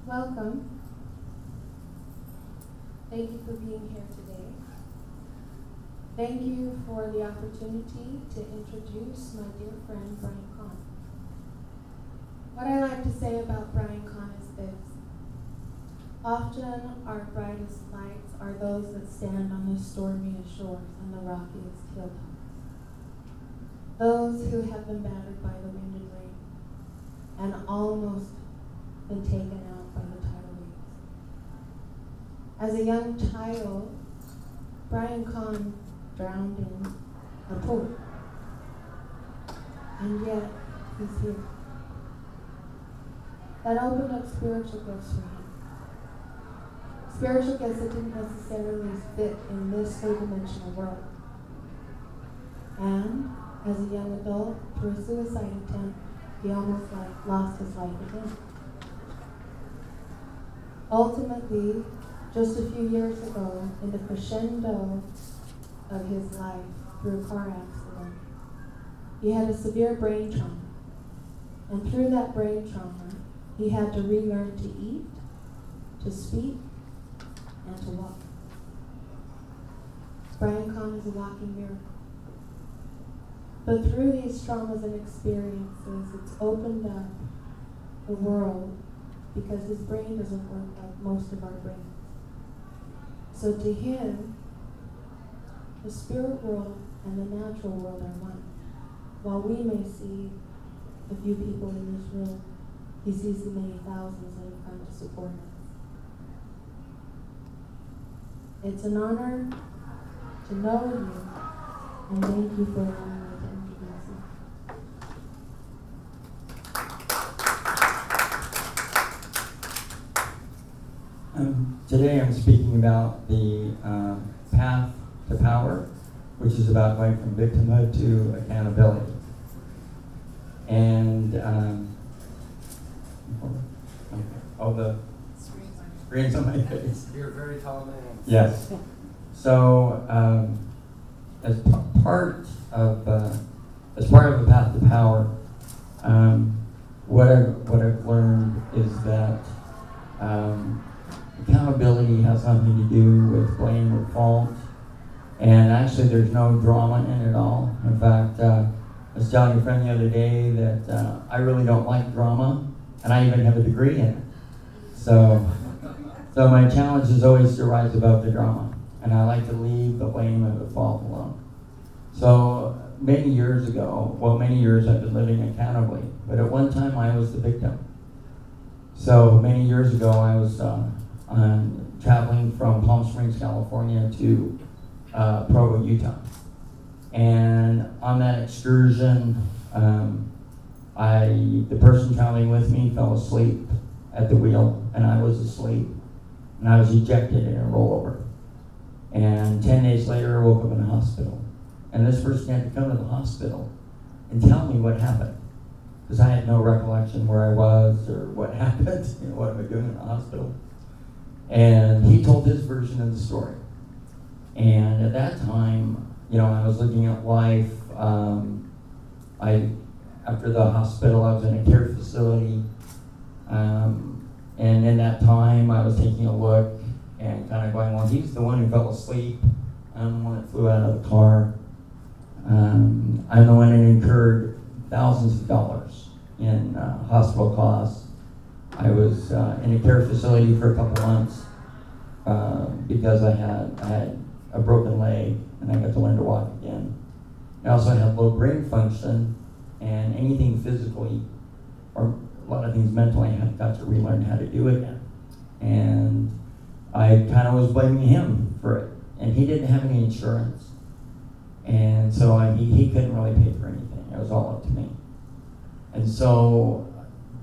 Welcome. Thank you for being here today. Thank you for the opportunity to introduce my dear friend, Brian Kahn. What I like to say about Brian Kahn is this. Often our brightest lights are those that stand on the stormiest shores and the rockiest hilltops. Those who have been battered by the wind and rain and almost been taken out by the tidal waves. As a young child, Brian Kahn drowned in a pool. And yet, he's here. That opened up spiritual gifts for him. Spiritual gifts that didn't necessarily fit in this three-dimensional world. And as a young adult, through a suicide attempt, he almost lost his life again. Ultimately, just a few years ago, in the crescendo of his life through a car accident, he had a severe brain trauma. And through that brain trauma, he had to relearn to eat, to speak, and to walk. Brian Kahn is a walking miracle. But through these traumas and experiences, it's opened up the world because his brain doesn't work like most of our brains. So to him, the spirit world and the natural world are one. While we may see a few people in this room, he sees the many thousands that have come to support us. It's an honor to know you, and thank you for allowing me to introduce you. Today I'm speaking about the path to power, which is about going from victimhood to accountability. And the screen's on my face. You're a very tall man. Yes. So as part of the path to power, what I've learned is that accountability has nothing to do with blame or fault, and actually there's no drama in it at all. In fact, I was telling a friend the other day that I really don't like drama, and I even have a degree in it. So my challenge is always to rise above the drama, and I like to leave the blame and the fault alone. So many years I've been living accountably, but at one time I was the victim. So many years ago I was traveling from Palm Springs, California to Provo, Utah. And on that excursion, the person traveling with me fell asleep at the wheel, and I was asleep, and I was ejected in a rollover. And 10 days later, I woke up in a hospital. And this person had to come to the hospital and tell me what happened, because I had no recollection where I was or what happened, what am I doing in the hospital. And he told his version of the story. And at that time, I was looking at life. After the hospital, I was in a care facility. And in that time, I was taking a look and kind of going, well, he's the one who fell asleep. I'm the one that flew out of the car. I'm the one that incurred thousands of dollars in hospital costs. I was in a care facility for a couple months because I had a broken leg, and I got to learn to walk again. I also had low brain function, and anything physically, or a lot of things mentally, I got to relearn how to do again. And I kind of was blaming him for it, and he didn't have any insurance, and so he couldn't really pay for anything. It was all up to me. And so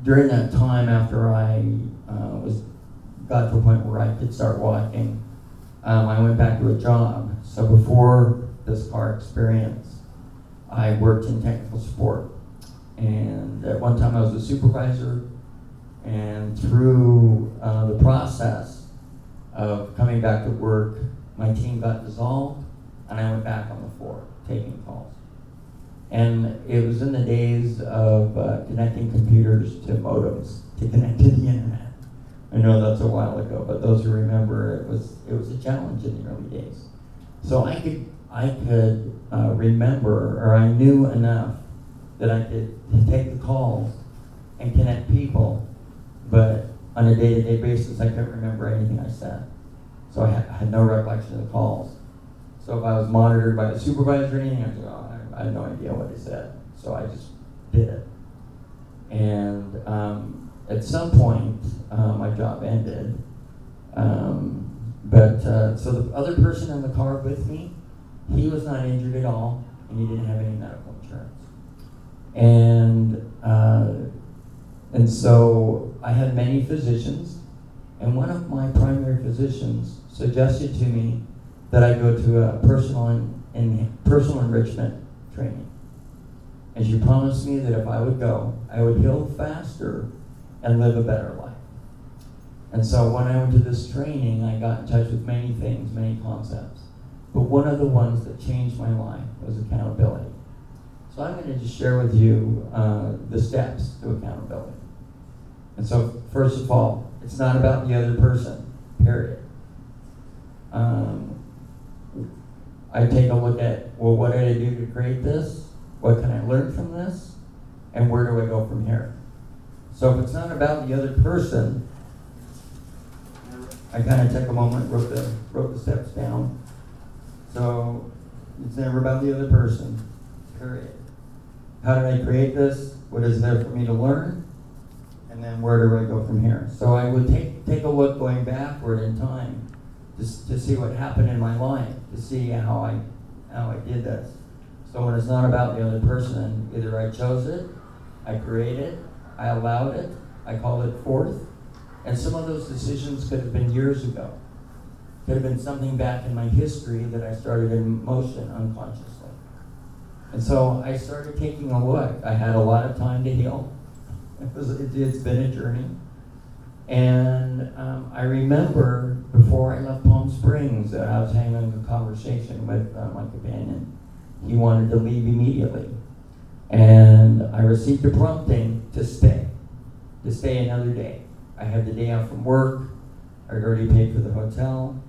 during that time, after I got to a point where I could start walking, I went back to a job. So before this car experience, I worked in technical support. And at one time I was a supervisor, and through the process of coming back to work, my team got dissolved, and I went back on the floor taking calls. And it was in the days of connecting computers to modems to connect to the internet. I know that's a while ago, but those who remember, it was a challenge in the early days. So I could remember, or I knew enough that I could take the calls and connect people, but on a day-to-day basis, I couldn't remember anything I said. So I had no recollection of the calls. So if I was monitored by a supervisor or anything, I'd say, oh, I had no idea what I said. So I just did it. And at some point, my job ended. So the other person in the car with me, he was not injured at all, and he didn't have any medical insurance. And so I had many physicians, and one of my primary physicians suggested to me that I go to a personal enrichment training. And she promised me that if I would go, I would heal faster and live a better life. And so when I went to this training, I got in touch with many things, many concepts. But one of the ones that changed my life was accountability. So I'm going to just share with you the steps to accountability. And so first of all, it's not about the other person, period. I take a look at, well, what did I do to create this? What can I learn from this? And where do I go from here? So if it's not about the other person, I kind of took a moment, wrote the steps down. So it's never about the other person, period. How did I create this? What is there for me to learn? And then where do I go from here? So I would take a look going backward in time to see what happened in my life, to see how I did this. So when it's not about the other person, either I chose it, I created it, I allowed it, I called it forth. And some of those decisions could have been years ago. Could have been something back in my history that I started in motion unconsciously. And so I started taking a look. I had a lot of time to heal. It's been a journey. And I remember before I left Palm Springs that I was having a conversation with my companion. He wanted to leave immediately. And I received a prompting to stay another day. I had the day off from work. I'd already paid for the hotel.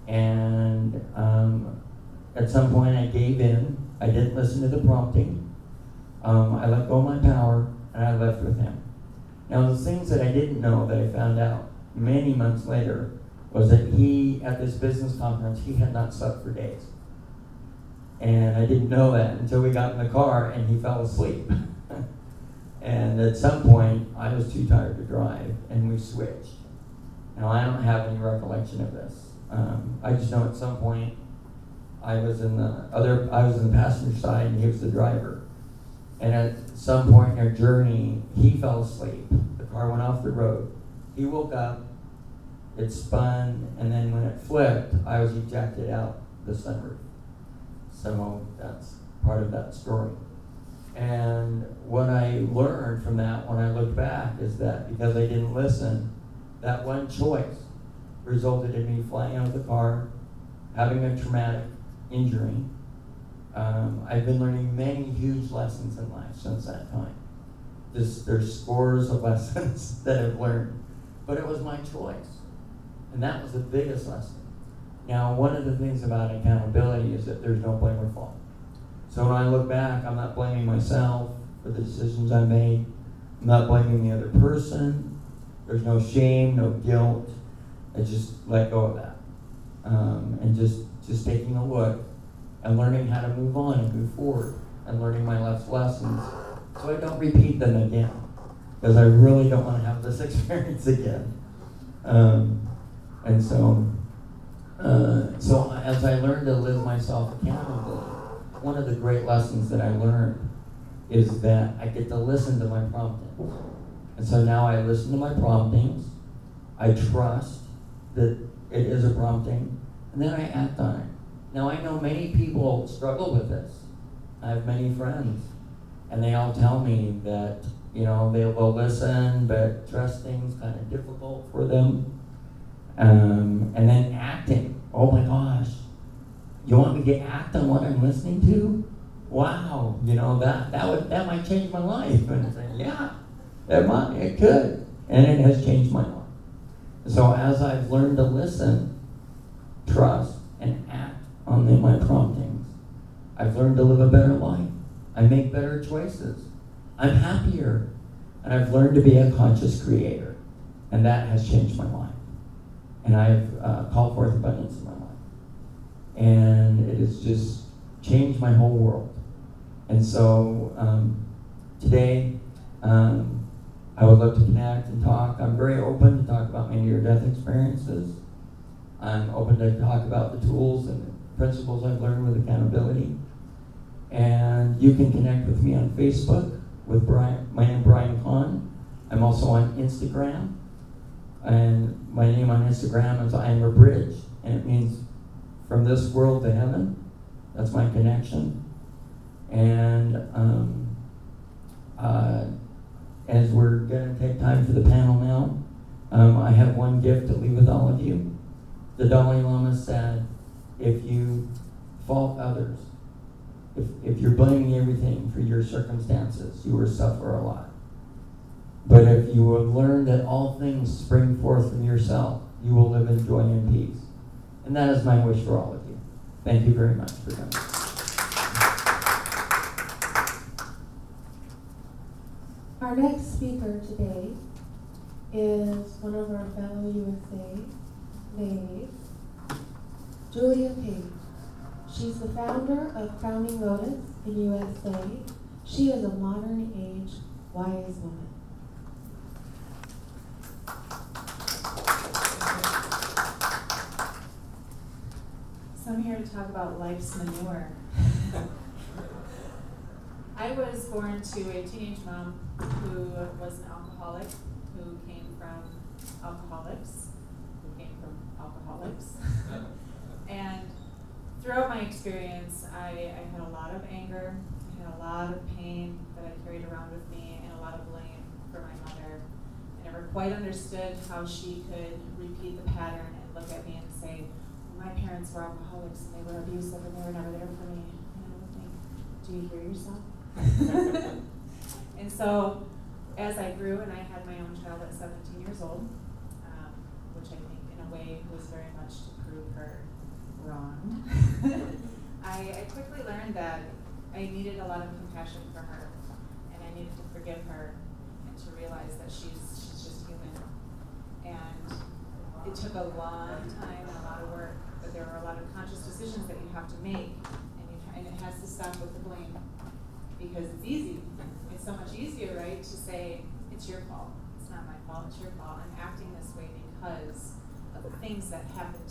And at some point I gave in. I didn't listen to the prompting. I let go of my power, and I left with him. Now, the things that I didn't know that I found out many months later was that he, at this business conference, he had not slept for days. And I didn't know that until we got in the car and he fell asleep. And at some point, I was too tired to drive, and we switched. Now, I don't have any recollection of this. I just know at some point I was in the passenger side and he was the driver. And at some point in our journey, he fell asleep. The car went off the road. He woke up, it spun, and then when it flipped, I was ejected out the sunroof. So that's part of that story. And what I learned from that when I looked back is that because I didn't listen, that one choice resulted in me flying out of the car, having a traumatic injury. I've been learning many huge lessons in life since that time. There's scores of lessons that I've learned, but it was my choice. And that was the biggest lesson. Now, one of the things about accountability is that there's no blame or fault. So when I look back, I'm not blaming myself for the decisions I made. I'm not blaming the other person. There's no shame, no guilt. I just let go of that. And just taking a look and learning how to move on and move forward and learning my life's lessons so I don't repeat them again, because I really don't want to have this experience again. And so as I learned to live myself accountable, one of the great lessons that I learned is that I get to listen to my promptings. And so now I listen to my promptings. I trust that it is a prompting. and then I act on it. Now I know many people struggle with this. I have many friends, and they all tell me that, they'll listen, but trusting's kind of difficult for them. And then acting. Oh my gosh, you want me to act on what I'm listening to? Wow, that might change my life. And I say, yeah, it could, and it has changed my life. So as I've learned to listen, trust, and act on my promptings, I've learned to live a better life. I make better choices. I'm happier, and I've learned to be a conscious creator, and that has changed my life. And I've called forth abundance in my life, and it has just changed my whole world. And so today, I would love to connect and talk. I'm very open to talk about my near-death experiences. I'm open to talk about the tools and the principles I've learned with accountability. And you can connect with me on Facebook with Brian. My name is Brian Kahn. I'm also on Instagram. And my name on Instagram is I am a bridge. And it means from this world to heaven. That's my connection. And as we're going to take time for the panel now, I have one gift to leave with all of you. The Dalai Lama said, if you fault others, if you're blaming everything for your circumstances, you will suffer a lot. But if you will learn that all things spring forth from yourself, you will live in joy and peace. And that is my wish for all of you. Thank you very much for coming. Our next speaker today is one of our fellow USA ladies, Julia Page. She's the founder of Crowning Lotus in USA. She is a modern age wise woman. So I'm here to talk about life's manure. I was born to a teenage mom who was an alcoholic, who came from alcoholics, and throughout my experience, I had a lot of anger, I had a lot of pain that I carried around with me, and a lot of blame for my mother. I never quite understood how she could repeat the pattern and look at me and say, well, my parents were alcoholics and they were abusive and they were never there for me. And I would think, do you hear yourself? And so, as I grew and I had my own child at 17 years old, which I think in a way was very much to prove her wrong, I quickly learned that I needed a lot of compassion for her, and I needed to forgive her and to realize that she's just human. And it took a long time and a lot of work, but there are a lot of conscious decisions that you have to make, and it has to stop with the blame. Because it's easy. It's so much easier, right, to say, it's your fault. It's not my fault, it's your fault. I'm acting this way because of the things that happened